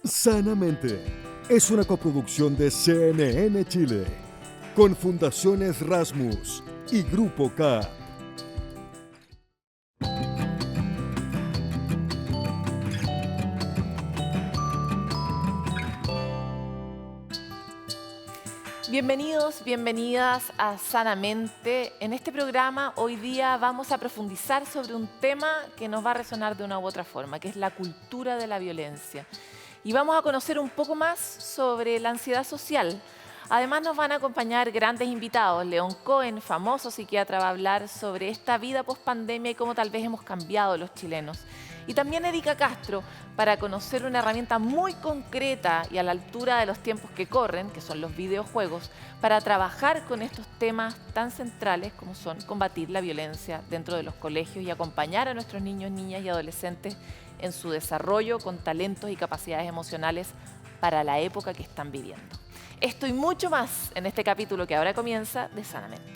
Sanamente es una coproducción de CNN Chile con Fundaciones Rasmus y Grupo K. Bienvenidos, bienvenidas a Sanamente. En este programa hoy día vamos a profundizar sobre un tema que nos va a resonar de una u otra forma, que es la cultura de la violencia. Y vamos a conocer un poco más sobre la ansiedad social. Además nos van a acompañar grandes invitados. León Cohen, famoso psiquiatra, va a hablar sobre esta vida post-pandemia y cómo tal vez hemos cambiado los chilenos. Y también Erika Castro, para conocer una herramienta muy concreta y a la altura de los tiempos que corren, que son los videojuegos, para trabajar con estos temas tan centrales como son combatir la violencia dentro de los colegios y acompañar a nuestros niños, niñas y adolescentes en su desarrollo con talentos y capacidades emocionales para la época que están viviendo. Esto y mucho más en este capítulo que ahora comienza de Sanamente.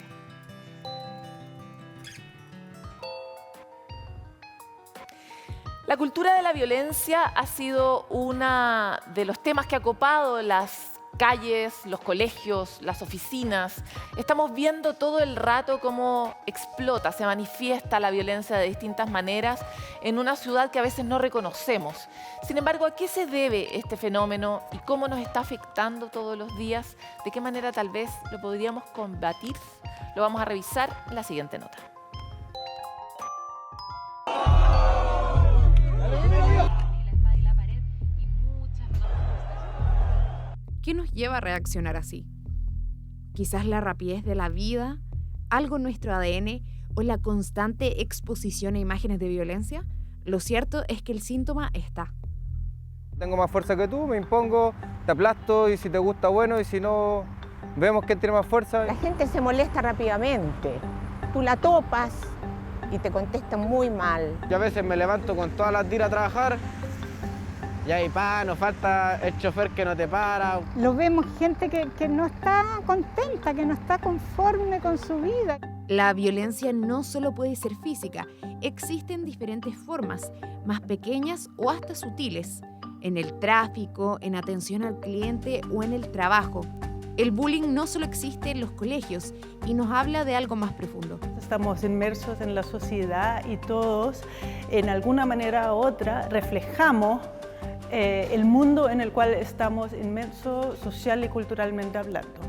La cultura de la violencia ha sido uno de los temas que ha copado las calles, los colegios, las oficinas. Estamos viendo todo el rato cómo explota, se manifiesta la violencia de distintas maneras en una ciudad que a veces no reconocemos. Sin embargo, ¿a qué se debe este fenómeno y cómo nos está afectando todos los días? ¿De qué manera tal vez lo podríamos combatir? Lo vamos a revisar en la siguiente nota. ¿Qué nos lleva a reaccionar así? Quizás la rapidez de la vida, algo en nuestro ADN o la constante exposición a imágenes de violencia. Lo cierto es que el síntoma está. Tengo más fuerza que tú, me impongo, te aplasto y si te gusta bueno y si no, vemos quién tiene más fuerza. La gente se molesta rápidamente. Tú la topas y te contestan muy mal. Yo a veces me levanto con todas las tiras a trabajar. Y ahí, nos falta el chofer que no te para. Lo vemos gente que no está contenta, que no está conforme con su vida. La violencia no solo puede ser física, existen diferentes formas, más pequeñas o hasta sutiles, en el tráfico, en atención al cliente o en el trabajo. El bullying no solo existe en los colegios y nos habla de algo más profundo. Estamos inmersos en la sociedad y todos, en alguna manera u otra, reflejamos el mundo en el cual estamos inmersos social y culturalmente hablando.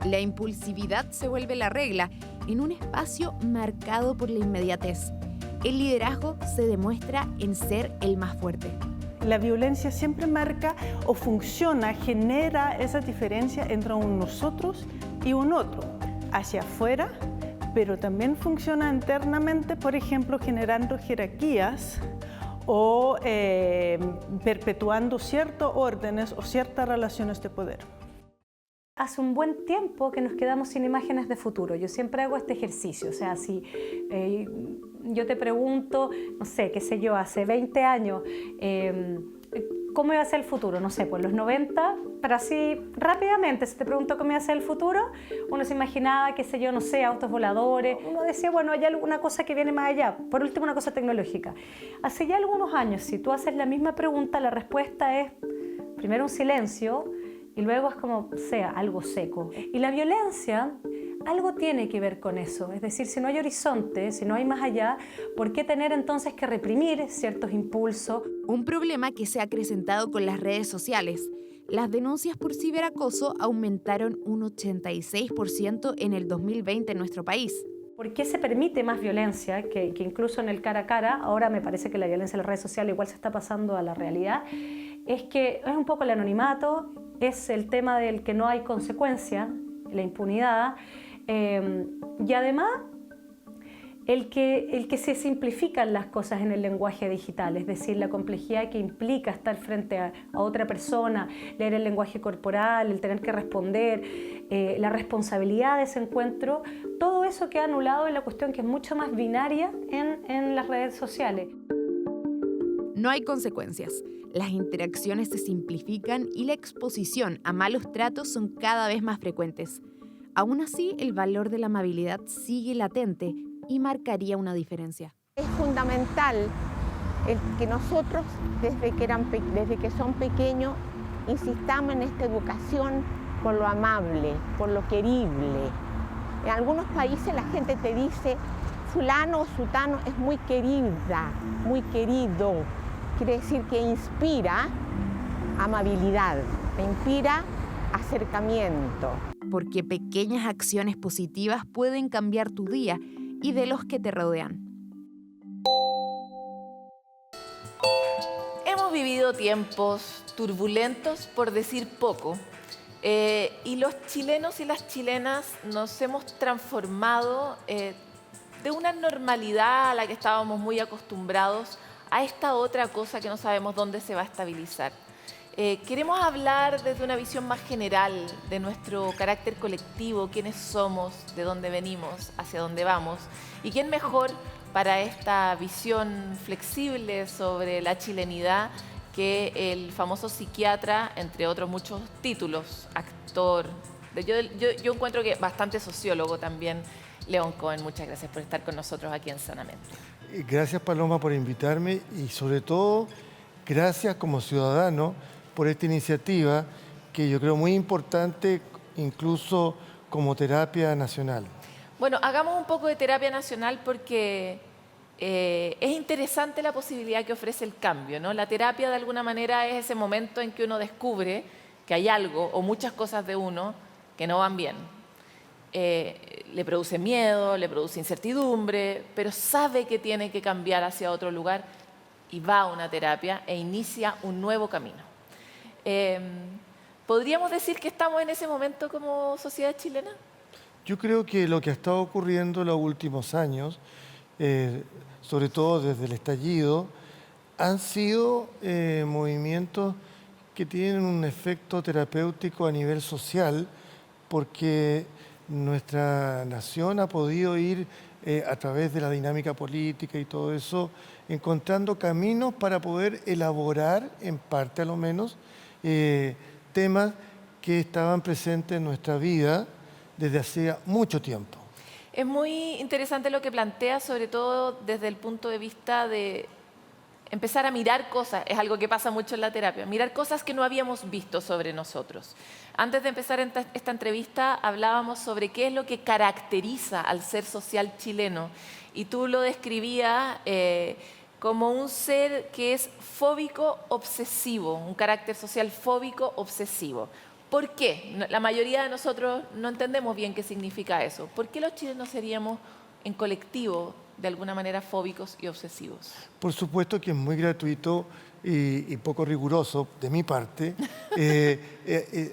La impulsividad se vuelve la regla en un espacio marcado por la inmediatez. El liderazgo se demuestra en ser el más fuerte. La violencia siempre marca o funciona, genera esa diferencia entre un nosotros y un otro, hacia afuera, pero también funciona internamente, por ejemplo, generando jerarquías o perpetuando ciertos órdenes o ciertas relaciones de poder. Hace un buen tiempo que nos quedamos sin imágenes de futuro. Yo siempre hago este ejercicio, o sea, si yo te pregunto, no sé, qué sé yo, hace 20 años, ¿cómo iba a ser el futuro? No sé, pues los 90, pero así rápidamente, si te pregunto cómo iba a ser el futuro, uno se imaginaba, qué sé yo, no sé, autos voladores. Uno decía, bueno, hay alguna cosa que viene más allá. Por último, una cosa tecnológica. Hace ya algunos años, si tú haces la misma pregunta, la respuesta es primero un silencio y luego es como sea algo seco. Y la violencia algo tiene que ver con eso. Es decir, si no hay horizonte, si no hay más allá, ¿por qué tener entonces que reprimir ciertos impulsos? Un problema que se ha acrecentado con las redes sociales. Las denuncias por ciberacoso aumentaron un 86% en el 2020 en nuestro país. ¿Por qué se permite más violencia que incluso en el cara a cara? Ahora me parece que la violencia en las redes sociales igual se está pasando a la realidad. Es que es un poco el anonimato, es el tema del que no hay consecuencia, la impunidad, y además el que se simplifican las cosas en el lenguaje digital, es decir, la complejidad que implica estar frente a otra persona, leer el lenguaje corporal, el tener que responder, la responsabilidad de ese encuentro, todo eso queda anulado en la cuestión que es mucho más binaria en las redes sociales. No hay consecuencias. Las interacciones se simplifican y la exposición a malos tratos son cada vez más frecuentes. Aún así, el valor de la amabilidad sigue latente y marcaría una diferencia. Es fundamental el que nosotros desde que son pequeños insistamos en esta educación por lo amable, por lo querible. En algunos países la gente te dice, fulano o sutano es muy querida, muy querido. Quiere decir que inspira amabilidad, inspira acercamiento. Porque pequeñas acciones positivas pueden cambiar tu día y de los que te rodean. Hemos vivido tiempos turbulentos, por decir poco, y los chilenos y las chilenas nos hemos transformado de una normalidad a la que estábamos muy acostumbrados a esta otra cosa que no sabemos dónde se va a estabilizar. Queremos hablar desde una visión más general de nuestro carácter colectivo, quiénes somos, de dónde venimos, hacia dónde vamos, y quién mejor para esta visión flexible sobre la chilenidad que el famoso psiquiatra, entre otros muchos títulos, actor. Yo encuentro que bastante sociólogo también, León Cohen. Muchas gracias por estar con nosotros aquí en Sanamente. Gracias, Paloma, por invitarme y sobre todo gracias como ciudadano por esta iniciativa que yo creo muy importante, incluso como terapia nacional. Bueno, hagamos un poco de terapia nacional porque es interesante la posibilidad que ofrece el cambio, ¿no? La terapia de alguna manera es ese momento en que uno descubre que hay algo o muchas cosas de uno que no van bien. Le produce miedo, le produce incertidumbre, pero sabe que tiene que cambiar hacia otro lugar y va a una terapia e inicia un nuevo camino. ¿Podríamos decir que estamos en ese momento como sociedad chilena? Yo creo que lo que ha estado ocurriendo en los últimos años, sobre todo desde el estallido, han sido movimientos que tienen un efecto terapéutico a nivel social, porque nuestra nación ha podido ir a través de la dinámica política y todo eso, encontrando caminos para poder elaborar, en parte a lo menos, temas que estaban presentes en nuestra vida desde hacía mucho tiempo. Es muy interesante lo que plantea, sobre todo desde el punto de vista de empezar a mirar cosas. Es algo que pasa mucho en la terapia, mirar cosas que no habíamos visto sobre nosotros. Antes de empezar esta entrevista hablábamos sobre qué es lo que caracteriza al ser social chileno y tú lo describías como un ser que es fóbico obsesivo, un carácter social fóbico obsesivo. ¿Por qué? La mayoría de nosotros no entendemos bien qué significa eso. ¿Por qué los chilenos seríamos en colectivo de alguna manera fóbicos y obsesivos? Por supuesto que es muy gratuito y poco riguroso de mi parte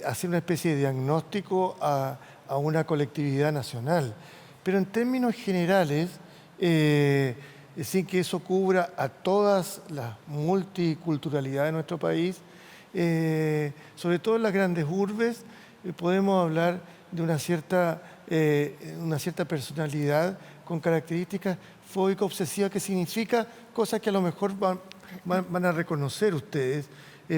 hacer una especie de diagnóstico a una colectividad nacional. Pero en términos generales, sin que eso cubra a todas las multiculturalidades de nuestro país, sobre todo en las grandes urbes, podemos hablar de una cierta personalidad con características fóbico-obsesivas, que significa cosas que a lo mejor van a reconocer ustedes.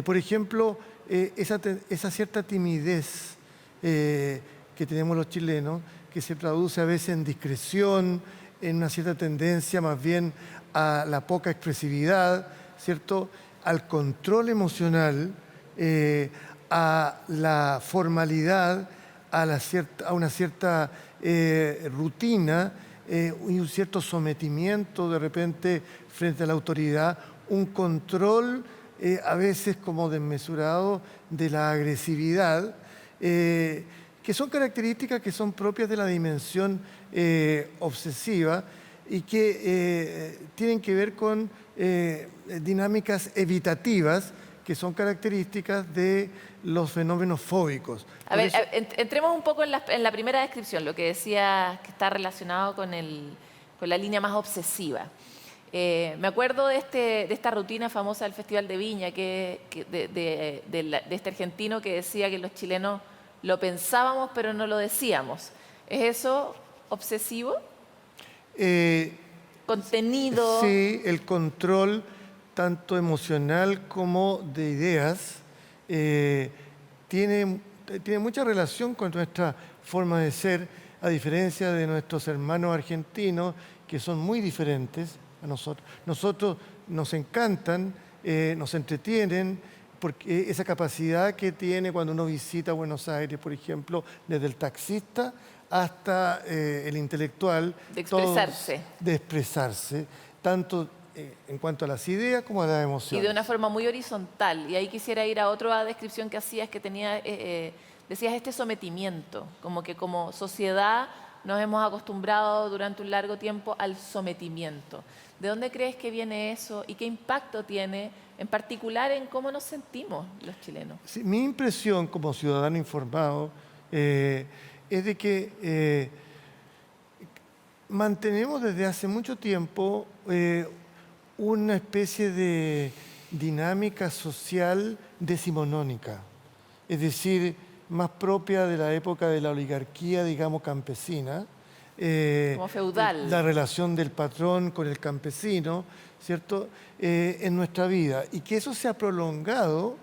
Por ejemplo, esa cierta timidez que tenemos los chilenos, que se traduce a veces en discreción, en una cierta tendencia más bien a la poca expresividad, ¿cierto?, al control emocional, a la formalidad, a una cierta rutina y un cierto sometimiento de repente frente a la autoridad, un control a veces como desmesurado de la agresividad, que son características que son propias de la dimensión obsesiva y que tienen que ver con dinámicas evitativas que son características de los fenómenos fóbicos. A ver, entremos un poco en la primera descripción, lo que decía que está relacionado con la línea más obsesiva. Me acuerdo de esta rutina famosa del Festival de Viña, de este argentino que decía que los chilenos lo pensábamos pero no lo decíamos. ¿Es eso obsesivo? Contenido. Sí, el control tanto emocional como de ideas tiene mucha relación con nuestra forma de ser, a diferencia de nuestros hermanos argentinos, que son muy diferentes a nosotros. Nosotros nos encantan, nos entretienen, porque esa capacidad que tiene cuando uno visita Buenos Aires, por ejemplo, desde el taxista hasta el intelectual. De expresarse. De expresarse, tanto en cuanto a las ideas como a las emociones. Y de una forma muy horizontal. Y ahí quisiera ir a otra descripción que hacías, que tenía, decías este sometimiento, como que como sociedad nos hemos acostumbrado durante un largo tiempo al sometimiento. ¿De dónde crees que viene eso y qué impacto tiene en particular en cómo nos sentimos los chilenos? Sí, mi impresión como ciudadano informado es de que mantenemos desde hace mucho tiempo una especie de dinámica social decimonónica, es decir, más propia de la época de la oligarquía, digamos, campesina. Como feudal. La relación del patrón con el campesino, ¿cierto? En nuestra vida. Y que eso se ha prolongado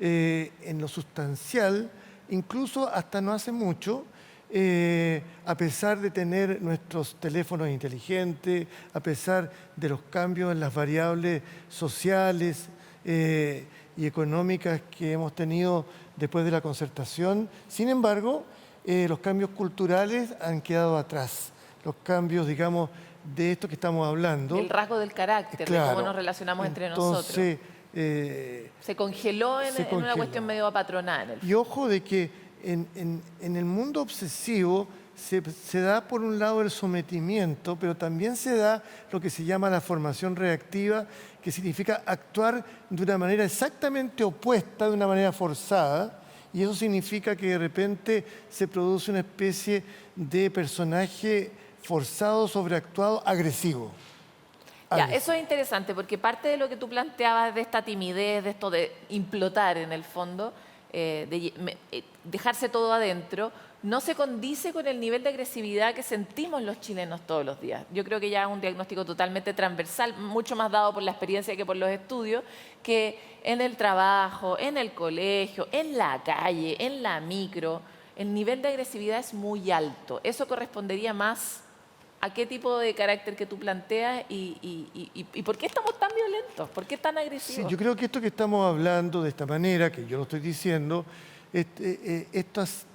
en lo sustancial, incluso hasta no hace mucho, a pesar de tener nuestros teléfonos inteligentes, a pesar de los cambios en las variables sociales y económicas que hemos tenido después de la concertación. Sin embargo, los cambios culturales han quedado atrás. Los cambios, digamos, de esto que estamos hablando. El rasgo del carácter, claro, de cómo nos relacionamos entre nosotros. Se congeló en una cuestión medio apatronal. Y ojo de que en el mundo obsesivo se da por un lado el sometimiento, pero también se da lo que se llama la formación reactiva, que significa actuar de una manera exactamente opuesta, de una manera forzada, y eso significa que de repente se produce una especie de personaje forzado, sobreactuado, agresivo. Ya, eso es interesante, porque parte de lo que tú planteabas de esta timidez, de esto de implotar en el fondo, dejarse todo adentro, no se condice con el nivel de agresividad que sentimos los chilenos todos los días. Yo creo que ya es un diagnóstico totalmente transversal, mucho más dado por la experiencia que por los estudios, que en el trabajo, en el colegio, en la calle, en la micro, el nivel de agresividad es muy alto. Eso correspondería más a qué tipo de carácter que tú planteas y por qué estamos tan violentos, por qué tan agresivos. Sí, yo creo que esto que estamos hablando de esta manera, que yo lo estoy diciendo, estas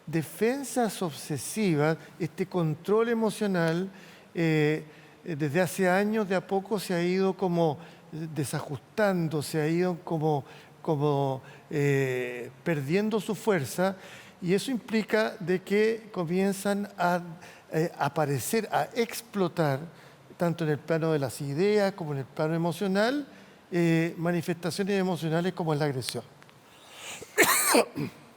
defensas obsesivas, este control emocional, desde hace años de a poco se ha ido como desajustando, se ha ido como perdiendo su fuerza, y eso implica de que comienzan a aparecer, a explotar, tanto en el plano de las ideas como en el plano emocional, manifestaciones emocionales como es la agresión.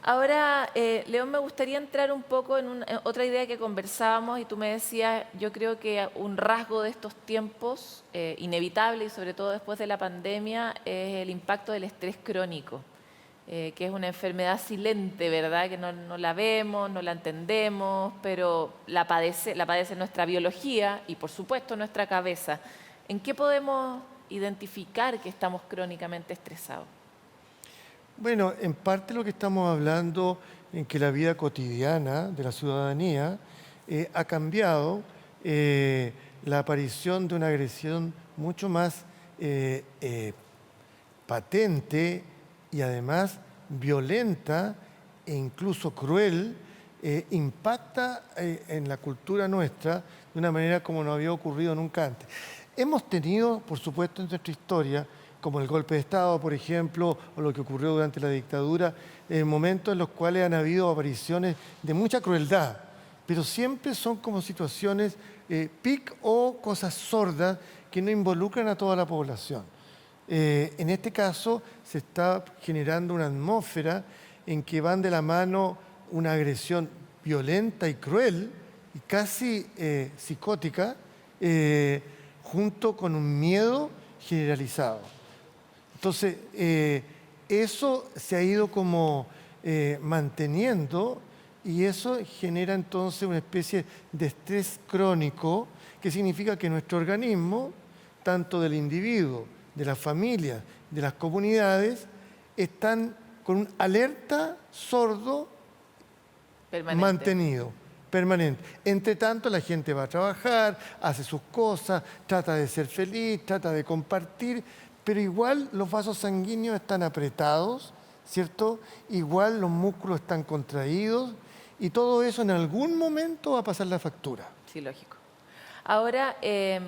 Ahora, León, me gustaría entrar un poco en otra idea que conversábamos y tú me decías, yo creo que un rasgo de estos tiempos, inevitable y sobre todo después de la pandemia, es el impacto del estrés crónico, que es una enfermedad silente, ¿verdad? Que no la vemos, no la entendemos, pero la padece nuestra biología y por supuesto nuestra cabeza. ¿En qué podemos identificar que estamos crónicamente estresados? Bueno, en parte lo que estamos hablando en que la vida cotidiana de la ciudadanía ha cambiado, la aparición de una agresión mucho más patente y además violenta e incluso cruel, impacta en la cultura nuestra de una manera como no había ocurrido nunca antes. Hemos tenido, por supuesto, en nuestra historia, como el golpe de Estado, por ejemplo, o lo que ocurrió durante la dictadura, momentos en los cuales han habido apariciones de mucha crueldad, pero siempre son como situaciones PIC o cosas sordas que no involucran a toda la población. En este caso se está generando una atmósfera en que van de la mano una agresión violenta y cruel y casi psicótica, junto con un miedo generalizado. Entonces, eso se ha ido como manteniendo y eso genera entonces una especie de estrés crónico que significa que nuestro organismo, tanto del individuo, de las familias, de las comunidades, están con un alerta sordo permanente, mantenido, permanente. Entre tanto, la gente va a trabajar, hace sus cosas, trata de ser feliz, trata de compartir, pero igual los vasos sanguíneos están apretados, ¿cierto? Igual los músculos están contraídos y todo eso en algún momento va a pasar la factura. Sí, lógico. Ahora,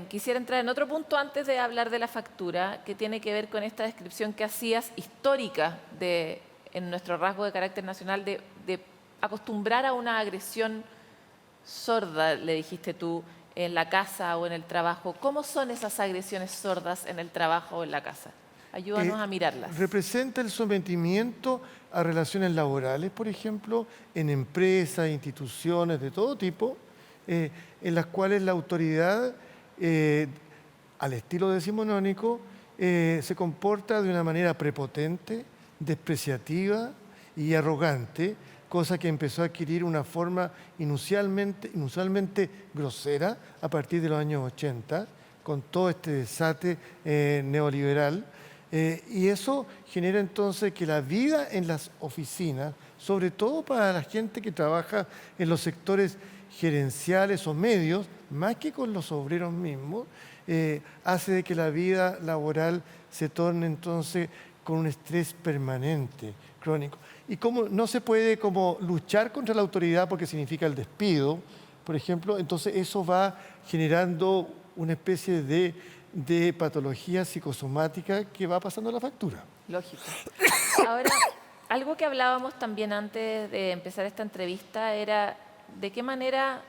quisiera entrar en otro punto antes de hablar de la factura, que tiene que ver con esta descripción que hacías histórica en nuestro rasgo de carácter nacional de acostumbrar a una agresión sorda, le dijiste tú, en la casa o en el trabajo. ¿Cómo son esas agresiones sordas en el trabajo o en la casa? Ayúdanos a mirarlas. Representa el sometimiento a relaciones laborales, por ejemplo, en empresas, instituciones de todo tipo, en las cuales la autoridad, al estilo decimonónico, se comporta de una manera prepotente, despreciativa y arrogante, cosa que empezó a adquirir una forma inusualmente grosera a partir de los años 80, con todo este desate neoliberal. Y eso genera entonces que la vida en las oficinas, sobre todo para la gente que trabaja en los sectores gerenciales o medios, más que con los obreros mismos, hace de que la vida laboral se torne entonces con un estrés permanente, crónico. Y como no se puede como luchar contra la autoridad porque significa el despido, por ejemplo, entonces eso va generando una especie de patología psicosomática que va pasando la factura. Lógico. Ahora, algo que hablábamos también antes de empezar esta entrevista era de qué manera,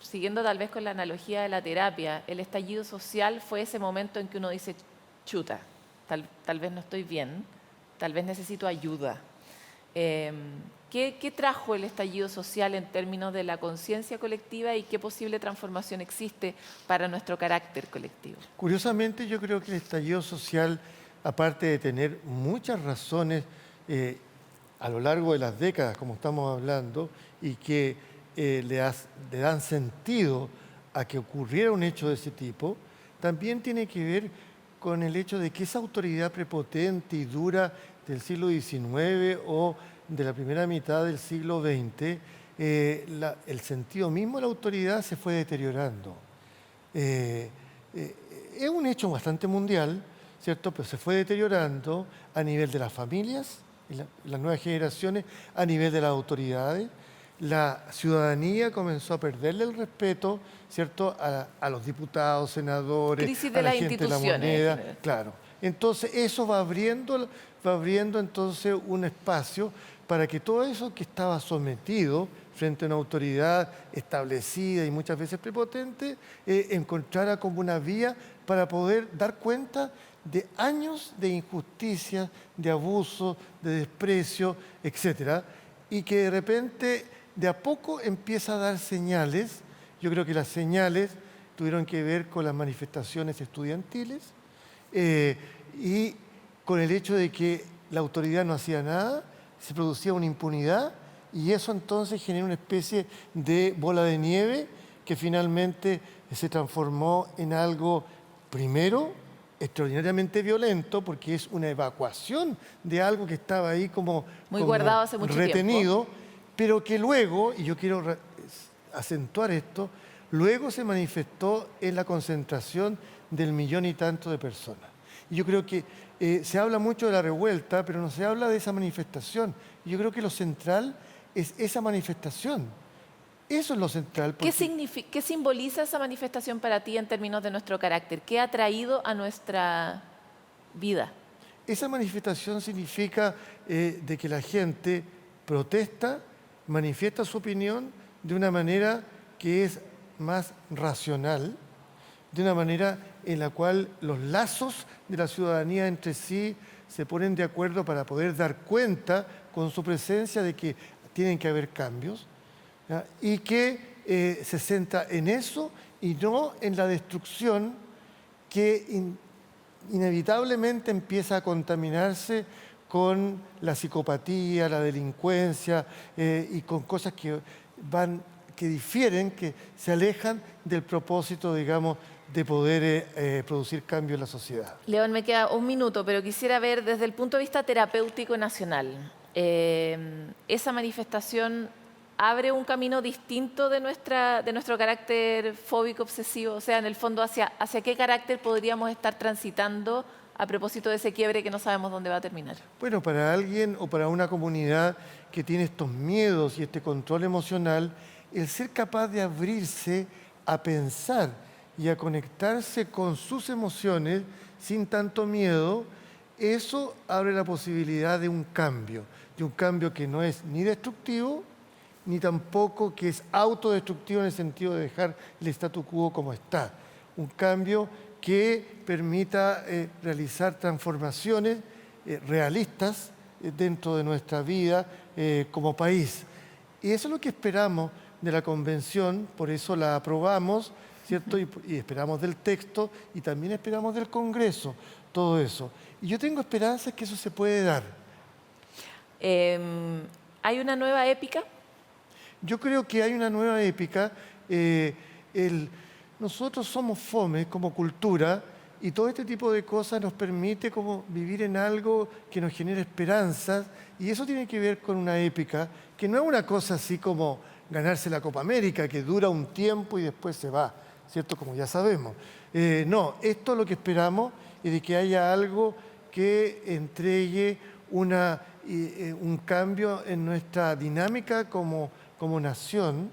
siguiendo tal vez con la analogía de la terapia, el estallido social fue ese momento en que uno dice, chuta, tal vez no estoy bien, tal vez necesito ayuda. ¿Qué trajo el estallido social en términos de la conciencia colectiva y qué posible transformación existe para nuestro carácter colectivo? Curiosamente, yo creo que el estallido social, aparte de tener muchas razones a lo largo de las décadas, como estamos hablando, y que le dan sentido a que ocurriera un hecho de ese tipo, también tiene que ver con el hecho de que esa autoridad prepotente y dura del siglo XIX o de la primera mitad del siglo XX, el sentido mismo de la autoridad se fue deteriorando. Es un hecho bastante mundial, ¿cierto? Pero se fue deteriorando a nivel de las familias, las nuevas generaciones, a nivel de las autoridades. La ciudadanía comenzó a perderle el respeto, ¿cierto?, a los diputados, senadores, crisis de a la las gente de la instituciones. moneda. Claro. Entonces, eso va abriendo entonces un espacio para que todo eso que estaba sometido frente a una autoridad establecida y muchas veces prepotente, encontrara como una vía para poder dar cuenta de años de injusticia, de abuso, de desprecio, etcétera, y que de repente, de a poco empieza a dar señales. Yo creo que las señales tuvieron que ver con las manifestaciones estudiantiles y con el hecho de que la autoridad no hacía nada, se producía una impunidad y eso entonces genera una especie de bola de nieve que finalmente se transformó en algo, primero, extraordinariamente violento, porque es una evacuación de algo que estaba ahí como guardado hace mucho retenido, tiempo. Pero que luego, y yo quiero acentuar esto, luego se manifestó en la concentración del 1.000.000 y tanto de personas. Y yo creo que se habla mucho de la revuelta, pero no se habla de esa manifestación. Y yo creo que lo central es esa manifestación. Eso es lo central. ¿Qué simboliza esa manifestación para ti en términos de nuestro carácter? ¿Qué ha traído a nuestra vida? Esa manifestación significa de que la gente protesta, manifiesta su opinión de una manera que es más racional, de una manera en la cual los lazos de la ciudadanía entre sí se ponen de acuerdo para poder dar cuenta con su presencia de que tienen que haber cambios, ¿ya? Y que se centra en eso y no en la destrucción que inevitablemente empieza a contaminarse con la psicopatía, la delincuencia y con cosas que difieren, que se alejan del propósito, digamos, de poder producir cambio en la sociedad. León, me queda un minuto, pero quisiera ver desde el punto de vista terapéutico nacional, esa manifestación abre un camino distinto de nuestro carácter fóbico obsesivo? O sea, en el fondo, ¿hacia qué carácter podríamos estar transitando a propósito de ese quiebre que no sabemos dónde va a terminar? Bueno, para alguien o para una comunidad que tiene estos miedos y este control emocional, el ser capaz de abrirse a pensar y a conectarse con sus emociones sin tanto miedo, eso abre la posibilidad de un cambio que no es ni destructivo, ni tampoco que es autodestructivo en el sentido de dejar el statu quo como está. Un cambio que permita realizar transformaciones realistas dentro de nuestra vida como país. Y eso es lo que esperamos de la convención, por eso la aprobamos, ¿cierto? Y esperamos del texto y también esperamos del Congreso, todo eso. Y yo tengo esperanzas que eso se puede dar. ¿Hay una nueva épica? Yo creo que hay una nueva épica. Nosotros somos fome como cultura y todo este tipo de cosas nos permite como vivir en algo que nos genera esperanzas, y eso tiene que ver con una épica que no es una cosa así como ganarse la Copa América, que dura un tiempo y después se va, ¿cierto? Como ya sabemos. No, esto lo que esperamos es de que haya algo que entregue un cambio en nuestra dinámica como nación.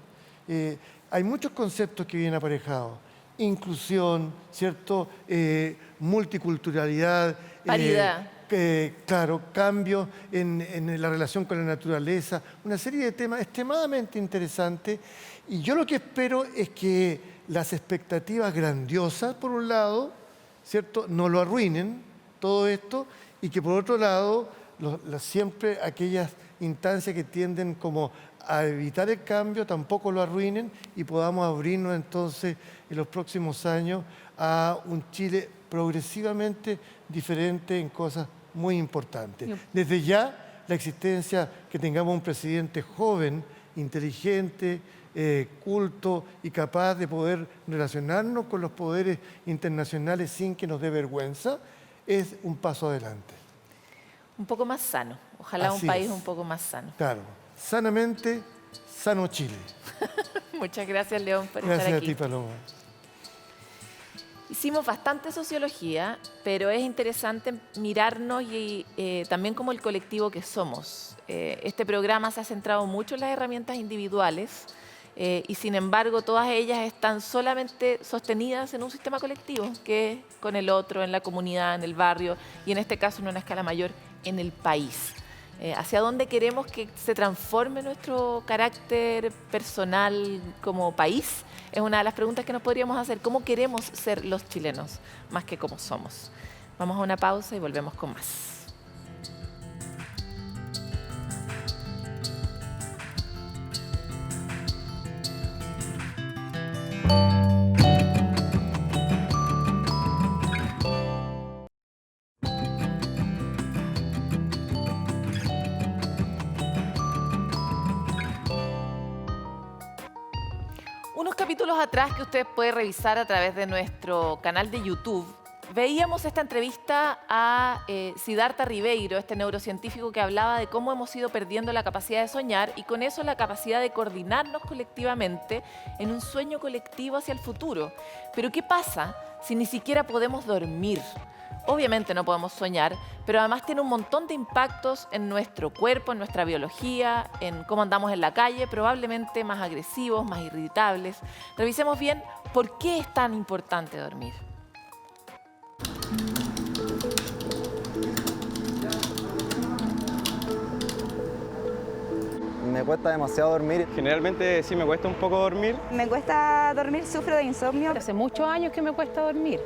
Hay muchos conceptos que vienen aparejados. Inclusión, ¿cierto? Multiculturalidad. Paridad. Claro, cambios en la relación con la naturaleza. Una serie de temas extremadamente interesantes. Y yo lo que espero es que las expectativas grandiosas, por un lado, ¿cierto?, no lo arruinen todo esto, y que por otro lado, siempre aquellas instancias que tienden como a evitar el cambio tampoco lo arruinen, y podamos abrirnos entonces en los próximos años a un Chile progresivamente diferente en cosas muy importantes. Desde ya, la existencia que tengamos un presidente joven, inteligente, culto y capaz de poder relacionarnos con los poderes internacionales sin que nos dé vergüenza, es un paso adelante. Un poco más sano. Ojalá Así un país es. un poco más sano. Claro, sanamente, sano Chile. Muchas gracias, León, por estar Gracias aquí. a ti, Paloma. Hicimos bastante sociología, pero es interesante mirarnos y también como el colectivo que somos. Este programa se ha centrado mucho en las herramientas individuales y sin embargo todas ellas están solamente sostenidas en un sistema colectivo, que es con el otro, en la comunidad, en el barrio y en este caso en una escala mayor en el país. ¿Hacia dónde queremos que se transforme nuestro carácter personal como país? Es una de las preguntas que nos podríamos hacer. ¿Cómo queremos ser los chilenos? Más que cómo somos. Vamos a una pausa y volvemos con más. Unos capítulos atrás que usted puede revisar a través de nuestro canal de YouTube, veíamos esta entrevista a Siddhartha Ribeiro, este neurocientífico que hablaba de cómo hemos ido perdiendo la capacidad de soñar y con eso la capacidad de coordinarnos colectivamente en un sueño colectivo hacia el futuro. Pero ¿qué pasa si ni siquiera podemos dormir? Obviamente no podemos soñar, pero además tiene un montón de impactos en nuestro cuerpo, en nuestra biología, en cómo andamos en la calle, probablemente más agresivos, más irritables. Revisemos bien por qué es tan importante dormir. Me cuesta demasiado dormir. Generalmente sí me cuesta un poco dormir. Me cuesta dormir, sufro de insomnio. Hace muchos años que me cuesta dormir.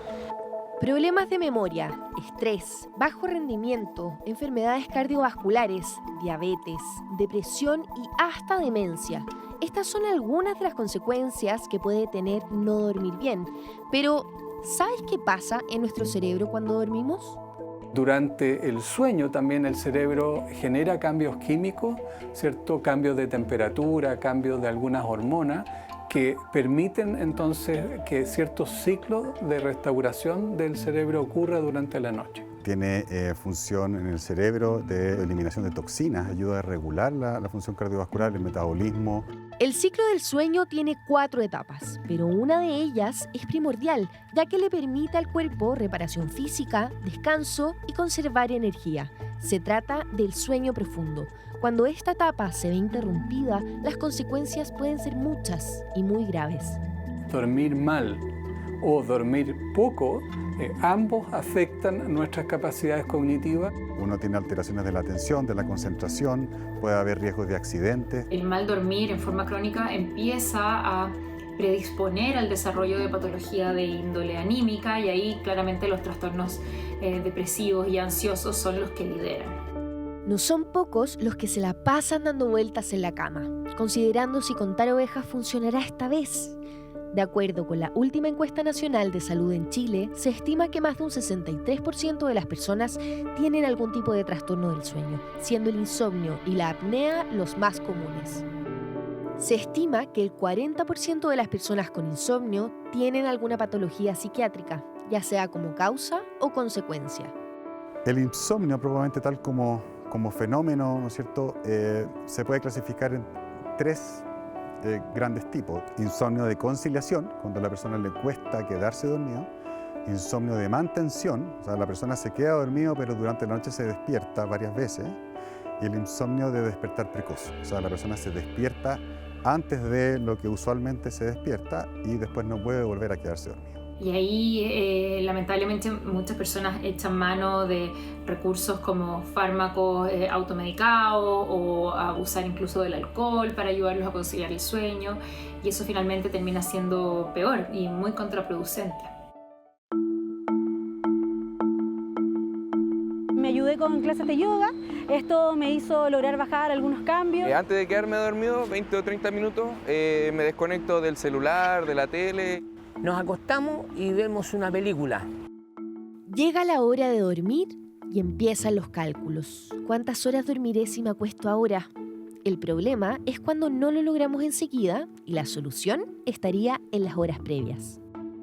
Problemas de memoria, estrés, bajo rendimiento, enfermedades cardiovasculares, diabetes, depresión y hasta demencia. Estas son algunas de las consecuencias que puede tener no dormir bien. Pero, ¿sabes qué pasa en nuestro cerebro cuando dormimos? Durante el sueño también el cerebro genera cambios químicos, ¿cierto? Cambios de temperatura, cambios de algunas hormonas, que permiten entonces que ciertos ciclos de restauración del cerebro ocurra durante la noche. tiene función en el cerebro de eliminación de toxinas, ayuda a regular la función cardiovascular, el metabolismo. El ciclo del sueño tiene 4 etapas, pero una de ellas es primordial, ya que le permite al cuerpo reparación física, descanso y conservar energía. Se trata del sueño profundo. Cuando esta etapa se ve interrumpida, las consecuencias pueden ser muchas y muy graves. Dormir mal o dormir poco, ambos afectan nuestras capacidades cognitivas. Uno tiene alteraciones de la atención, de la concentración, puede haber riesgos de accidentes. El mal dormir en forma crónica empieza a predisponer al desarrollo de patología de índole anímica y ahí claramente los trastornos depresivos y ansiosos son los que lideran. No son pocos los que se la pasan dando vueltas en la cama, considerando si contar ovejas funcionará esta vez. De acuerdo con la última encuesta nacional de salud en Chile, se estima que más de un 63% de las personas tienen algún tipo de trastorno del sueño, siendo el insomnio y la apnea los más comunes. Se estima que el 40% de las personas con insomnio tienen alguna patología psiquiátrica, ya sea como causa o consecuencia. El insomnio, probablemente tal como fenómeno, ¿no es cierto?, se puede clasificar en 3 grandes tipos. Insomnio de conciliación, cuando a la persona le cuesta quedarse dormido. Insomnio de mantención, o sea, la persona se queda dormido pero durante la noche se despierta varias veces. Y el insomnio de despertar precoz, o sea, la persona se despierta antes de lo que usualmente se despierta y después no puede volver a quedarse dormido. Y ahí, lamentablemente, muchas personas echan mano de recursos como fármacos automedicados o abusar incluso del alcohol para ayudarlos a conciliar el sueño, y eso finalmente termina siendo peor y muy contraproducente. Me ayudé con clases de yoga, esto me hizo lograr bajar algunos cambios. Antes de quedarme dormido, 20 o 30 minutos, me desconecto del celular, de la tele. Nos acostamos y vemos una película. Llega la hora de dormir y empiezan los cálculos. ¿Cuántas horas dormiré si me acuesto ahora? El problema es cuando no lo logramos enseguida y la solución estaría en las horas previas.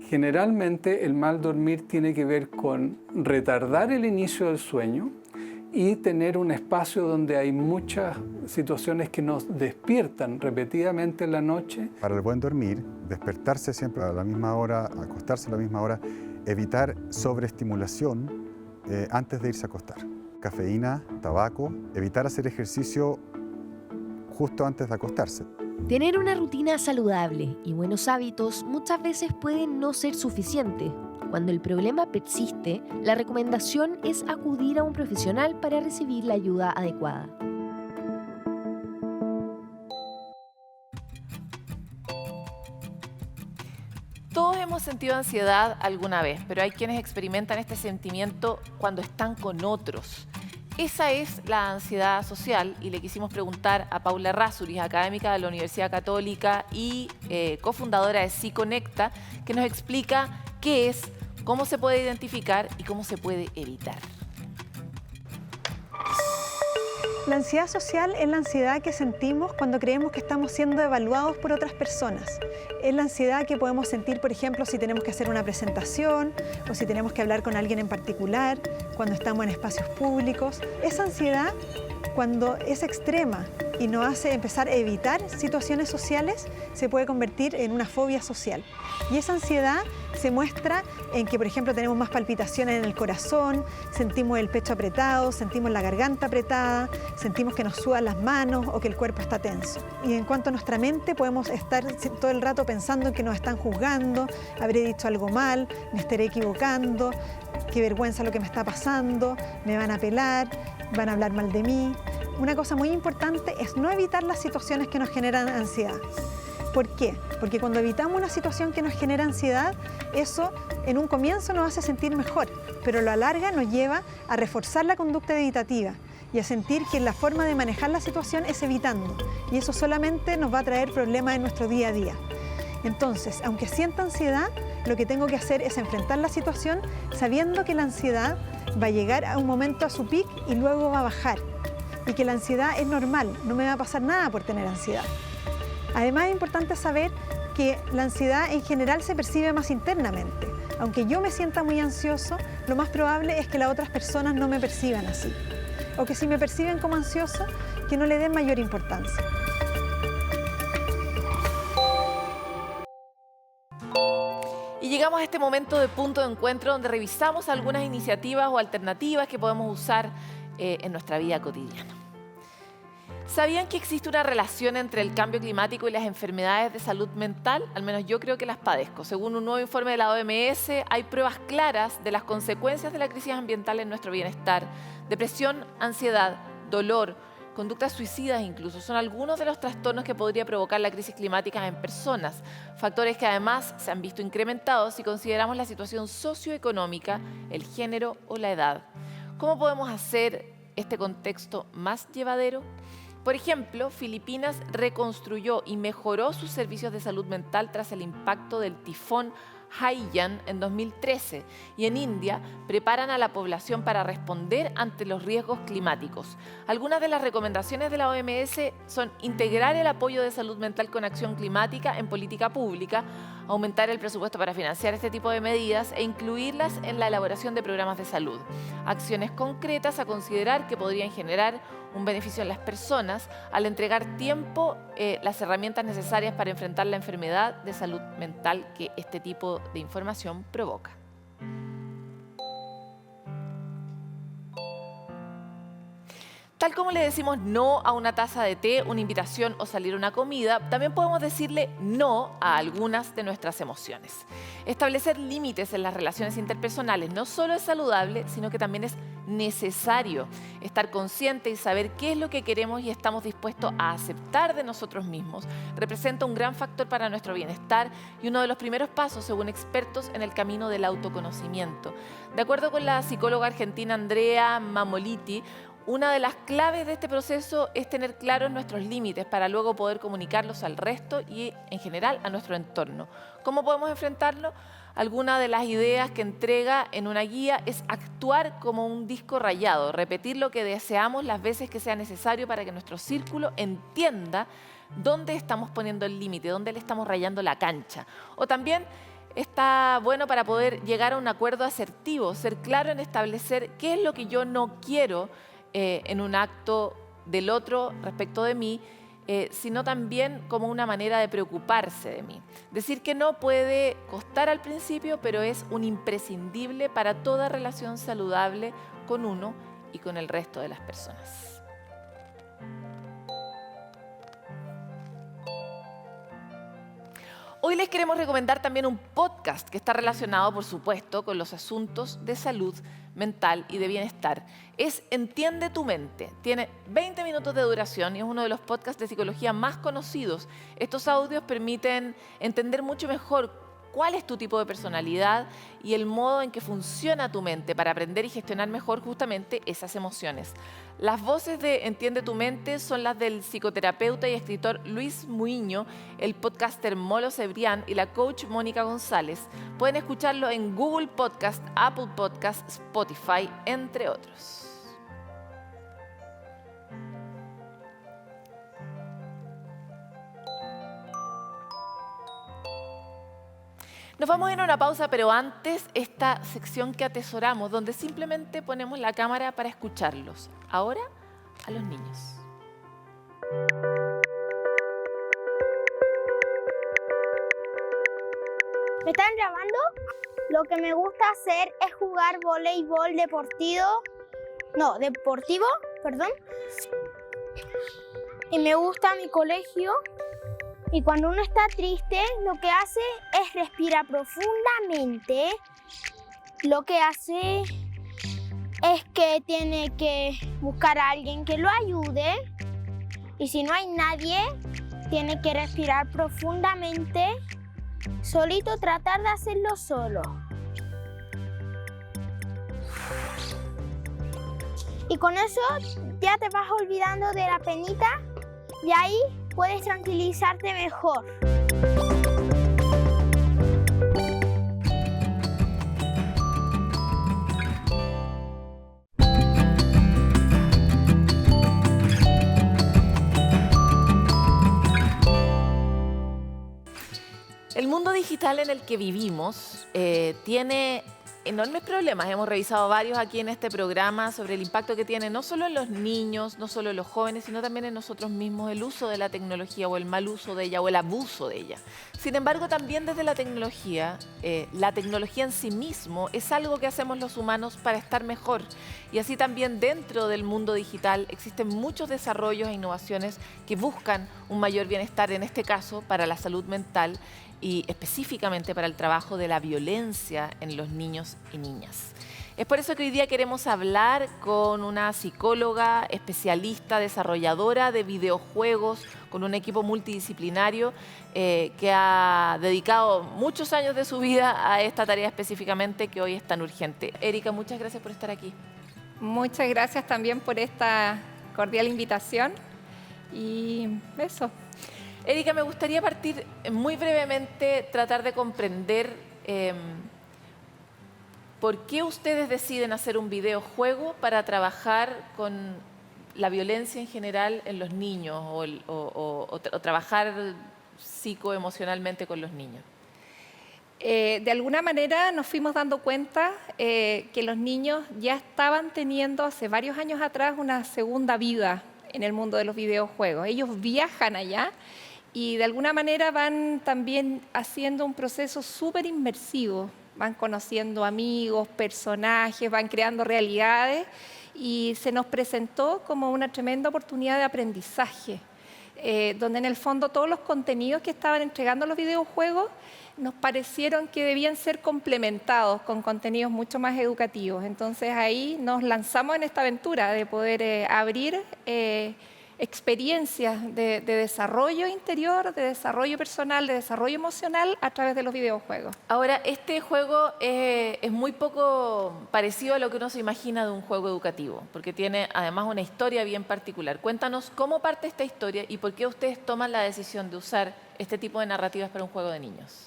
Generalmente el mal dormir tiene que ver con retardar el inicio del sueño y tener un espacio donde hay muchas situaciones que nos despiertan repetidamente en la noche. Para el buen dormir, despertarse siempre a la misma hora, acostarse a la misma hora, evitar sobreestimulación antes de irse a acostar. Cafeína, tabaco, evitar hacer ejercicio justo antes de acostarse. Tener una rutina saludable y buenos hábitos muchas veces pueden no ser suficiente. Cuando el problema persiste, la recomendación es acudir a un profesional para recibir la ayuda adecuada. Todos hemos sentido ansiedad alguna vez, pero hay quienes experimentan este sentimiento cuando están con otros. Esa es la ansiedad social y le quisimos preguntar a Paula Errázuriz, académica de la Universidad Católica y cofundadora de Psiconecta, que nos explica qué es, cómo se puede identificar y cómo se puede evitar. La ansiedad social es la ansiedad que sentimos cuando creemos que estamos siendo evaluados por otras personas. Es la ansiedad que podemos sentir, por ejemplo, si tenemos que hacer una presentación o si tenemos que hablar con alguien en particular, cuando estamos en espacios públicos. Esa ansiedad, cuando es extrema y nos hace empezar a evitar situaciones sociales, se puede convertir en una fobia social. Y esa ansiedad se muestra en que, por ejemplo, tenemos más palpitaciones en el corazón, sentimos el pecho apretado, sentimos la garganta apretada, sentimos que nos sudan las manos o que el cuerpo está tenso. Y en cuanto a nuestra mente, podemos estar todo el rato pensando en que nos están juzgando, habré dicho algo mal, me estaré equivocando, qué vergüenza lo que me está pasando, me van a pelar, van a hablar mal de mí. Una cosa muy importante es no evitar las situaciones que nos generan ansiedad. ¿Por qué? Porque cuando evitamos una situación que nos genera ansiedad, eso en un comienzo nos hace sentir mejor, pero a la larga nos lleva a reforzar la conducta evitativa y a sentir que la forma de manejar la situación es evitando, y eso solamente nos va a traer problemas en nuestro día a día. Entonces, aunque sienta ansiedad, lo que tengo que hacer es enfrentar la situación sabiendo que la ansiedad va a llegar a un momento a su pic y luego va a bajar, y que la ansiedad es normal, no me va a pasar nada por tener ansiedad. Además, es importante saber que la ansiedad en general se percibe más internamente. Aunque yo me sienta muy ansioso, lo más probable es que las otras personas no me perciban así. O que si me perciben como ansiosa, que no le den mayor importancia. Y llegamos a este momento de punto de encuentro donde revisamos algunas iniciativas o alternativas que podemos usar en nuestra vida cotidiana. ¿Sabían que existe una relación entre el cambio climático y las enfermedades de salud mental? Al menos yo creo que las padezco. Según un nuevo informe de la OMS, hay pruebas claras de las consecuencias de la crisis ambiental en nuestro bienestar. Depresión, ansiedad, dolor, conductas suicidas incluso, son algunos de los trastornos que podría provocar la crisis climática en personas. Factores que además se han visto incrementados si consideramos la situación socioeconómica, el género o la edad. ¿Cómo podemos hacer este contexto más llevadero? Por ejemplo, Filipinas reconstruyó y mejoró sus servicios de salud mental tras el impacto del tifón Haiyan en 2013 y en India preparan a la población para responder ante los riesgos climáticos. Algunas de las recomendaciones de la OMS son integrar el apoyo de salud mental con acción climática en política pública, aumentar el presupuesto para financiar este tipo de medidas e incluirlas en la elaboración de programas de salud. Acciones concretas a considerar que podrían generar un beneficio en las personas al entregar tiempo las herramientas necesarias para enfrentar la enfermedad de salud mental que este tipo de información provoca. Tal como le decimos no a una taza de té, una invitación o salir a una comida, también podemos decirle no a algunas de nuestras emociones. Establecer límites en las relaciones interpersonales no solo es saludable, sino que también es necesario. Estar consciente y saber qué es lo que queremos y estamos dispuestos a aceptar de nosotros mismos representa un gran factor para nuestro bienestar y uno de los primeros pasos, según expertos, en el camino del autoconocimiento. De acuerdo con la psicóloga argentina Andrea Mamoliti, una de las claves de este proceso es tener claros nuestros límites para luego poder comunicarlos al resto y, en general, a nuestro entorno. ¿Cómo podemos enfrentarlo? Alguna de las ideas que entrega en una guía es actuar como un disco rayado, repetir lo que deseamos las veces que sea necesario para que nuestro círculo entienda dónde estamos poniendo el límite, dónde le estamos rayando la cancha. O también está bueno para poder llegar a un acuerdo asertivo, ser claro en establecer qué es lo que yo no quiero en un acto del otro respecto de mí, sino también como una manera de preocuparse de mí. Decir que no puede costar al principio, pero es un imprescindible para toda relación saludable con uno y con el resto de las personas. Hoy les queremos recomendar también un podcast que está relacionado, por supuesto, con los asuntos de salud mental y de bienestar. Es Entiende tu mente. Tiene 20 minutos de duración y es uno de los podcasts de psicología más conocidos. Estos audios permiten entender mucho mejor cuál es tu tipo de personalidad y el modo en que funciona tu mente para aprender y gestionar mejor justamente esas emociones. Las voces de Entiende tu mente son las del psicoterapeuta y escritor Luis Muiño, el podcaster Molo Cebrián y la coach Mónica González. Pueden escucharlo en Google Podcast, Apple Podcast, Spotify, entre otros. Nos vamos a ir a una pausa, pero antes esta sección que atesoramos, donde simplemente ponemos la cámara para escucharlos. Ahora, a los niños. ¿Me están grabando? Lo que me gusta hacer es jugar voleibol deportivo, Y me gusta mi colegio. Y cuando uno está triste, lo que hace es respirar profundamente. Lo que hace es que tiene que buscar a alguien que lo ayude. Y si no hay nadie, tiene que respirar profundamente. Solito, tratar de hacerlo solo. Y con eso ya te vas olvidando de la penita y ahí puedes tranquilizarte mejor. El mundo digital en el que vivimos tiene enormes problemas. Hemos revisado varios aquí en este programa sobre el impacto que tiene no solo en los niños, no solo en los jóvenes, sino también en nosotros mismos el uso de la tecnología o el mal uso de ella o el abuso de ella. Sin embargo, también desde la tecnología en sí mismo es algo que hacemos los humanos para estar mejor. Y así también dentro del mundo digital existen muchos desarrollos e innovaciones que buscan un mayor bienestar, en este caso para la salud mental y específicamente para el trabajo de la violencia en los niños y niñas. Es por eso que hoy día queremos hablar con una psicóloga, especialista, desarrolladora de videojuegos, con un equipo multidisciplinario que ha dedicado muchos años de su vida a esta tarea específicamente que hoy es tan urgente. Erika, muchas gracias por estar aquí. Muchas gracias también por esta cordial invitación y eso. Erika, me gustaría partir muy brevemente, tratar de comprender por qué ustedes deciden hacer un videojuego para trabajar con la violencia en general en los niños o trabajar psicoemocionalmente con los niños. De alguna manera nos fuimos dando cuenta que los niños ya estaban teniendo hace varios años atrás una segunda vida en el mundo de los videojuegos. Ellos viajan allá y de alguna manera van también haciendo un proceso súper inmersivo. Van conociendo amigos, personajes, van creando realidades y se nos presentó como una tremenda oportunidad de aprendizaje, donde en el fondo todos los contenidos que estaban entregando los videojuegos nos parecieron que debían ser complementados con contenidos mucho más educativos. Entonces ahí nos lanzamos en esta aventura de poder abrir experiencias de desarrollo interior, de desarrollo personal, de desarrollo emocional a través de los videojuegos. Ahora, este juego es muy poco parecido a lo que uno se imagina de un juego educativo, porque tiene además una historia bien particular. Cuéntanos cómo parte esta historia y por qué ustedes toman la decisión de usar este tipo de narrativas para un juego de niños.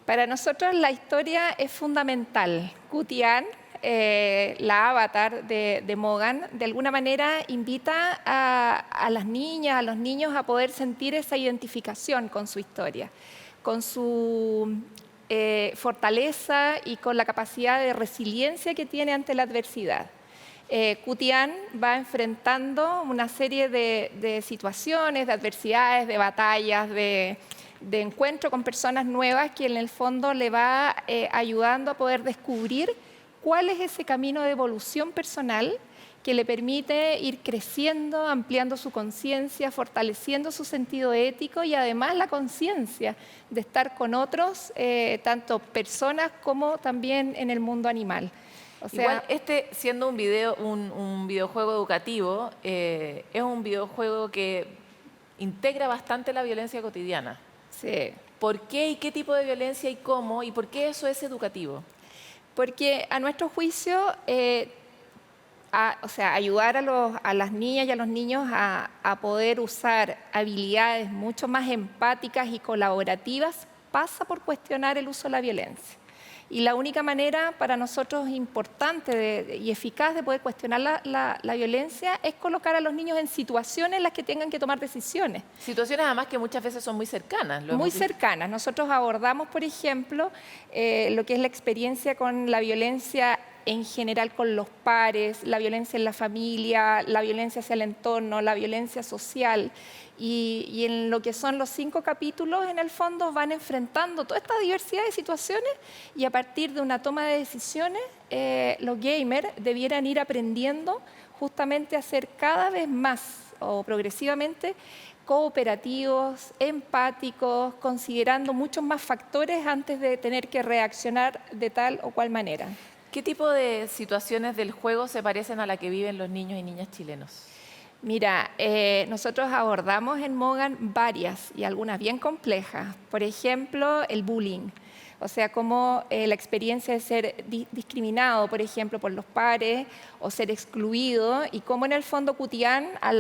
Para nosotros la historia es fundamental. Qutian, la avatar de Mogan, de alguna manera invita a las niñas, a los niños a poder sentir esa identificación con su historia, con su fortaleza y con la capacidad de resiliencia que tiene ante la adversidad. Qutian va enfrentando una serie de situaciones, de adversidades, de batallas, de encuentro con personas nuevas que en el fondo le va ayudando a poder descubrir cuál es ese camino de evolución personal que le permite ir creciendo, ampliando su conciencia, fortaleciendo su sentido ético y además la conciencia de estar con otros, tanto personas como también en el mundo animal. O sea, igual siendo un videojuego educativo, es un videojuego que integra bastante la violencia cotidiana. Sí. ¿Por qué y qué tipo de violencia y cómo? ¿Y por qué eso es educativo? Porque a nuestro juicio, ayudar a las niñas y a los niños a poder usar habilidades mucho más empáticas y colaborativas pasa por cuestionar el uso de la violencia. Y la única manera para nosotros importante y eficaz de poder cuestionar la violencia es colocar a los niños en situaciones en las que tengan que tomar decisiones. Situaciones además que muchas veces son muy cercanas. Muy cercanas. Nosotros abordamos, por ejemplo, lo que es la experiencia con la violencia en general con los pares, la violencia en la familia, la violencia hacia el entorno, la violencia social. Y en lo que son los 5 capítulos, en el fondo, van enfrentando toda esta diversidad de situaciones y a partir de una toma de decisiones, los gamers debieran ir aprendiendo justamente a ser cada vez más o progresivamente cooperativos, empáticos, considerando muchos más factores antes de tener que reaccionar de tal o cual manera. ¿Qué tipo de situaciones del juego se parecen a la que viven los niños y niñas chilenos? Mira, nosotros abordamos en Mogan varias y algunas bien complejas. Por ejemplo, el bullying. O sea, como la experiencia de ser discriminado, por ejemplo, por los pares o ser excluido y cómo en el fondo Qutian, al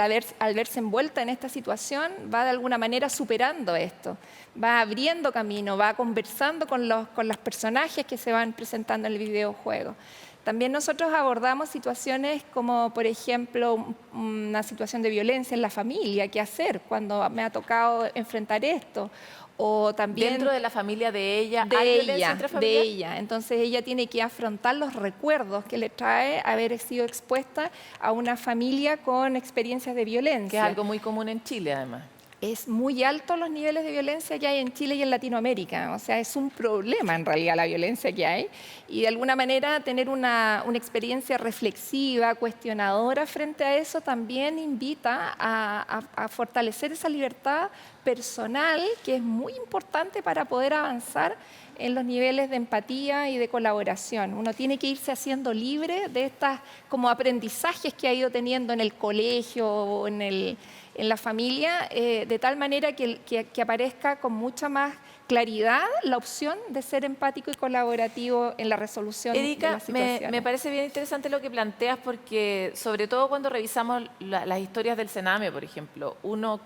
verse envuelta en esta situación, va de alguna manera superando esto, va abriendo camino, va conversando con los personajes que se van presentando en el videojuego. También nosotros abordamos situaciones como, por ejemplo, una situación de violencia en la familia, qué hacer cuando me ha tocado enfrentar esto. O también dentro de la familia de ella, ¿hay violencia intrafamiliar? De ella. Entonces ella tiene que afrontar los recuerdos que le trae haber sido expuesta a una familia con experiencias de violencia. Que es algo muy común en Chile, además. Es muy alto los niveles de violencia que hay en Chile y en Latinoamérica. O sea, es un problema en realidad la violencia que hay. Y de alguna manera tener una experiencia reflexiva, cuestionadora frente a eso también invita a fortalecer esa libertad personal que es muy importante para poder avanzar en los niveles de empatía y de colaboración. Uno tiene que irse haciendo libre de estas como aprendizajes que ha ido teniendo en el colegio o en la familia, de tal manera que aparezca con mucha más claridad la opción de ser empático y colaborativo en la resolución de las situaciones. Me parece bien interesante lo que planteas porque, sobre todo cuando revisamos las historias del Sename, por ejemplo, uno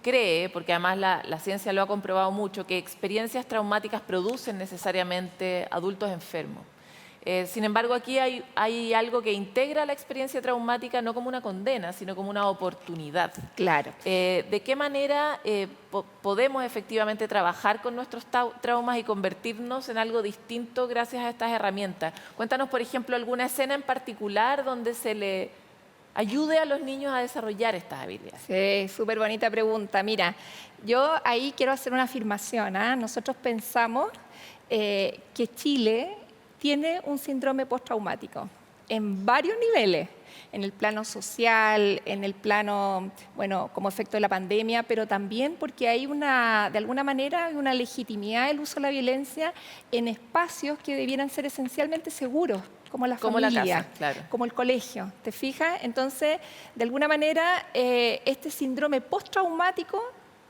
cree, porque además la ciencia lo ha comprobado mucho, que experiencias traumáticas producen necesariamente adultos enfermos. Sin embargo, aquí hay algo que integra la experiencia traumática no como una condena, sino como una oportunidad. Claro. ¿De qué manera podemos efectivamente trabajar con nuestros traumas y convertirnos en algo distinto gracias a estas herramientas? Cuéntanos, por ejemplo, alguna escena en particular donde se le ayude a los niños a desarrollar estas habilidades. Sí, súper bonita pregunta. Mira, yo ahí quiero hacer una afirmación. Nosotros pensamos que Chile tiene un síndrome postraumático en varios niveles, en el plano social, en el plano, bueno, como efecto de la pandemia, pero también porque hay de alguna manera, una legitimidad del uso de la violencia en espacios que debieran ser esencialmente seguros, como la familia, como la casa, claro, como el colegio, ¿te fijas? Entonces, de alguna manera, este síndrome postraumático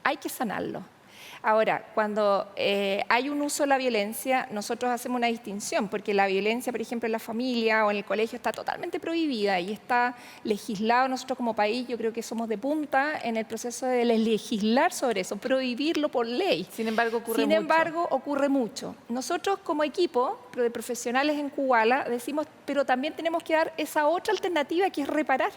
hay que sanarlo. Ahora, cuando hay un uso de la violencia, nosotros hacemos una distinción, porque la violencia, por ejemplo, en la familia o en el colegio está totalmente prohibida y está legislado. Nosotros como país, yo creo que somos de punta en el proceso de legislar sobre eso, prohibirlo por ley. Sin embargo, ocurre mucho. Nosotros como equipo de profesionales en Kubala decimos, pero también tenemos que dar esa otra alternativa que es reparar,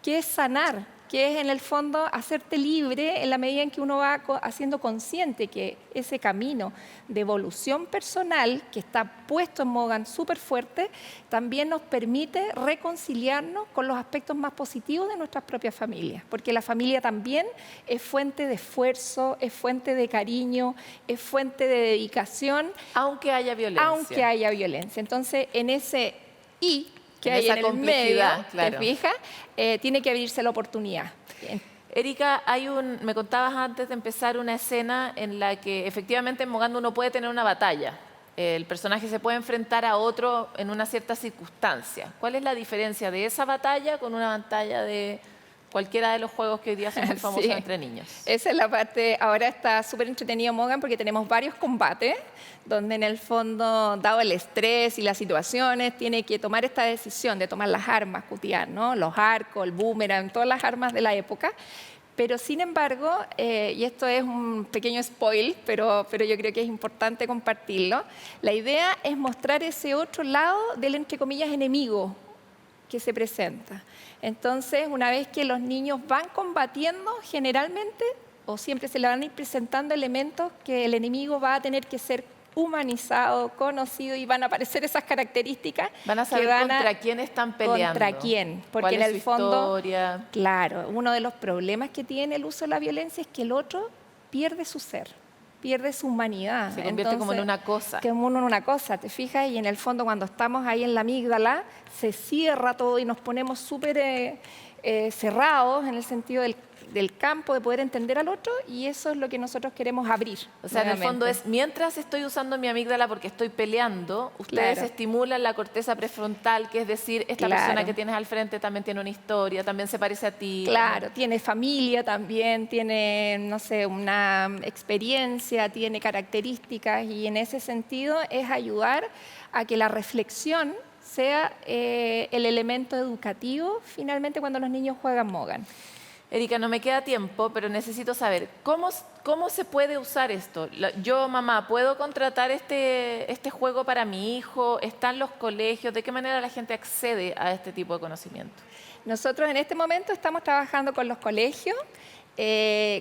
que es sanar, que es en el fondo hacerte libre en la medida en que uno va haciendo consciente que ese camino de evolución personal que está puesto en Mogan súper fuerte, también nos permite reconciliarnos con los aspectos más positivos de nuestras propias familias, porque la familia también es fuente de esfuerzo, es fuente de cariño, es fuente de dedicación. Aunque haya violencia. Entonces, en ese que hay en el medio, claro, ¿te fijas? Tiene que abrirse la oportunidad. Erika, me contabas antes de empezar una escena en la que efectivamente en Mogando uno puede tener una batalla. El personaje se puede enfrentar a otro en una cierta circunstancia. ¿Cuál es la diferencia de esa batalla con una batalla de cualquiera de los juegos que hoy día son muy famosos entre niños? Esa es la parte, ahora está súper entretenido Mogan porque tenemos varios combates donde en el fondo, dado el estrés y las situaciones, tiene que tomar esta decisión de tomar las armas, cutiar, ¿no? Los arcos, el boomerang, todas las armas de la época. Pero sin embargo, y esto es un pequeño spoil, pero yo creo que es importante compartirlo, la idea es mostrar ese otro lado del, entre comillas, enemigo que se presenta. Entonces, una vez que los niños van combatiendo, generalmente o siempre se le van a ir presentando elementos que el enemigo va a tener que ser humanizado, conocido, y van a aparecer esas características. Van a saber contra quién están peleando. Contra quién. Porque en el fondo, claro, uno de los problemas que tiene el uso de la violencia es que el otro pierde su ser, pierde su humanidad. Se convierte como en una cosa. Como en una cosa, ¿te fijas? Y en el fondo, cuando estamos ahí en la amígdala, se cierra todo y nos ponemos súper cerrados en el sentido del campo de poder entender al otro, y eso es lo que nosotros queremos abrir. O sea, en el fondo es, mientras estoy usando mi amígdala porque estoy peleando, ustedes estimulan la corteza prefrontal, que es decir, esta persona que tienes al frente también tiene una historia, también se parece a ti. Claro, tiene familia también, tiene, no sé, una experiencia, tiene características, y en ese sentido es ayudar a que la reflexión sea el elemento educativo finalmente cuando los niños juegan Mogan. Erika, no me queda tiempo, pero necesito saber, ¿cómo se puede usar esto? Yo, mamá, ¿puedo contratar este juego para mi hijo? ¿Están los colegios? ¿De qué manera la gente accede a este tipo de conocimiento? Nosotros en este momento estamos trabajando con los colegios.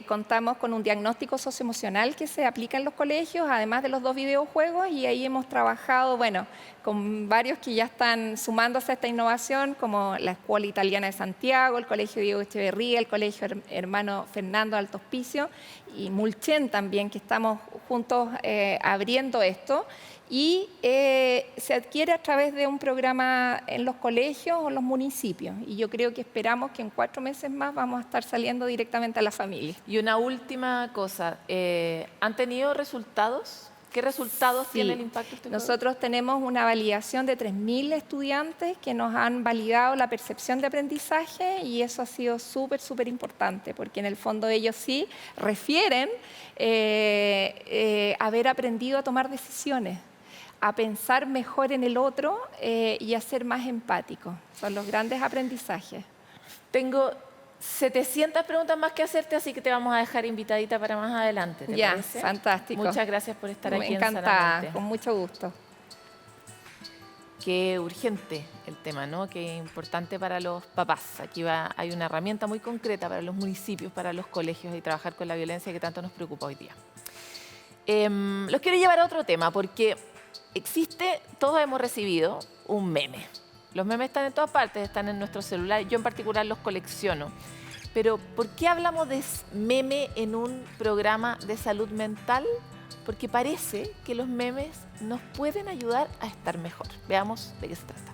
Contamos con un diagnóstico socioemocional que se aplica en los colegios, además de los 2 videojuegos, y ahí hemos trabajado, bueno, con varios que ya están sumándose a esta innovación, como la Escuela Italiana de Santiago, el Colegio Diego Echeverría, el Colegio Hermano Fernando Alto Hospicio y Mulchen también, que estamos juntos abriendo esto. Y se adquiere a través de un programa en los colegios o los municipios. Y yo creo que esperamos que en 4 meses más vamos a estar saliendo directamente a la familia. Y una última cosa, ¿han tenido resultados? ¿Qué resultados tiene el impacto de este juego? Nosotros tenemos una validación de 3.000 estudiantes que nos han validado la percepción de aprendizaje, y eso ha sido súper, súper importante, porque en el fondo ellos sí refieren haber aprendido a tomar decisiones, a pensar mejor en el otro y a ser más empáticos. Son los grandes aprendizajes. Tengo 700 preguntas más que hacerte, así que te vamos a dejar invitadita para más adelante. ¿Te parece? Fantástico. Muchas gracias por estar aquí. Encantada, en Sanamente. con mucho gusto. Qué urgente el tema, ¿no? Qué importante para los papás. Aquí hay una herramienta muy concreta para los municipios, para los colegios, y trabajar con la violencia que tanto nos preocupa hoy día. Los quiero llevar a otro tema, porque todos hemos recibido un meme. Los memes están en todas partes, están en nuestro celular. Yo en particular los colecciono. Pero ¿por qué hablamos de meme en un programa de salud mental? Porque parece que los memes nos pueden ayudar a estar mejor. Veamos de qué se trata.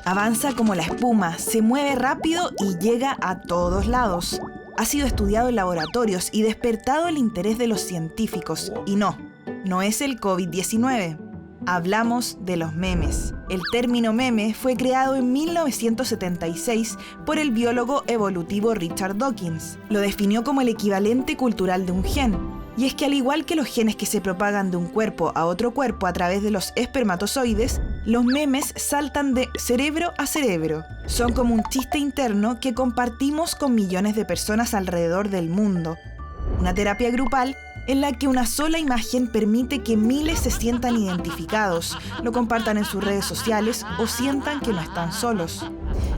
Avanza como la espuma, se mueve rápido y llega a todos lados. Ha sido estudiado en laboratorios y despertado el interés de los científicos. Y no es el COVID-19. Hablamos de los memes. El término meme fue creado en 1976 por el biólogo evolutivo Richard Dawkins. Lo definió como el equivalente cultural de un gen. Y es que al igual que los genes que se propagan de un cuerpo a otro cuerpo a través de los espermatozoides, los memes saltan de cerebro a cerebro. Son como un chiste interno que compartimos con millones de personas alrededor del mundo. Una terapia grupal en la que una sola imagen permite que miles se sientan identificados, lo compartan en sus redes sociales o sientan que no están solos.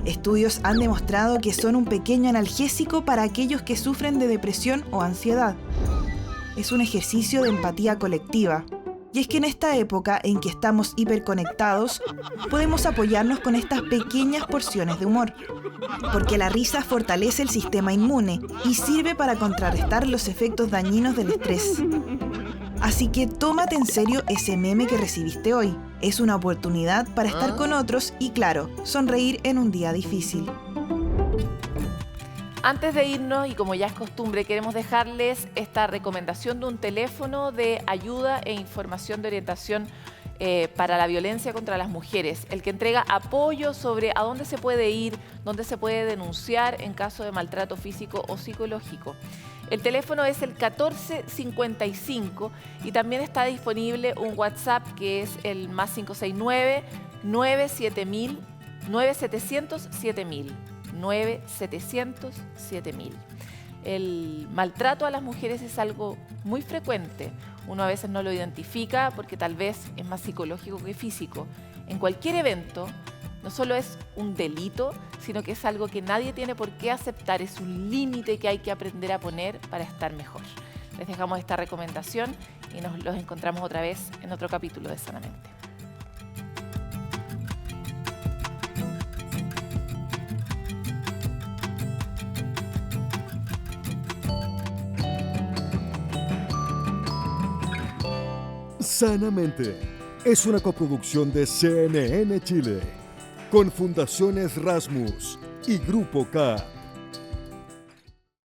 Estudios han demostrado que son un pequeño analgésico para aquellos que sufren de depresión o ansiedad. Es un ejercicio de empatía colectiva. Y es que en esta época en que estamos hiperconectados, podemos apoyarnos con estas pequeñas porciones de humor. Porque la risa fortalece el sistema inmune y sirve para contrarrestar los efectos dañinos del estrés. Así que tómate en serio ese meme que recibiste hoy. Es una oportunidad para estar con otros y, claro, sonreír en un día difícil. Antes de irnos, y como ya es costumbre, queremos dejarles esta recomendación de un teléfono de ayuda e información de orientación para la violencia contra las mujeres, el que entrega apoyo sobre a dónde se puede ir, dónde se puede denunciar en caso de maltrato físico o psicológico. El teléfono es el 1455 y también está disponible un WhatsApp que es el +569 97000 9700 7000. 9-700 7000. El maltrato a las mujeres es algo muy frecuente. Uno a veces no lo identifica porque tal vez es más psicológico que físico. En cualquier evento, no solo es un delito, sino que es algo que nadie tiene por qué aceptar. Es un límite que hay que aprender a poner para estar mejor. Les dejamos esta recomendación y nos los encontramos otra vez en otro capítulo de Sanamente. Sanamente es una coproducción de CNN Chile con Fundaciones Rasmus y Grupo K.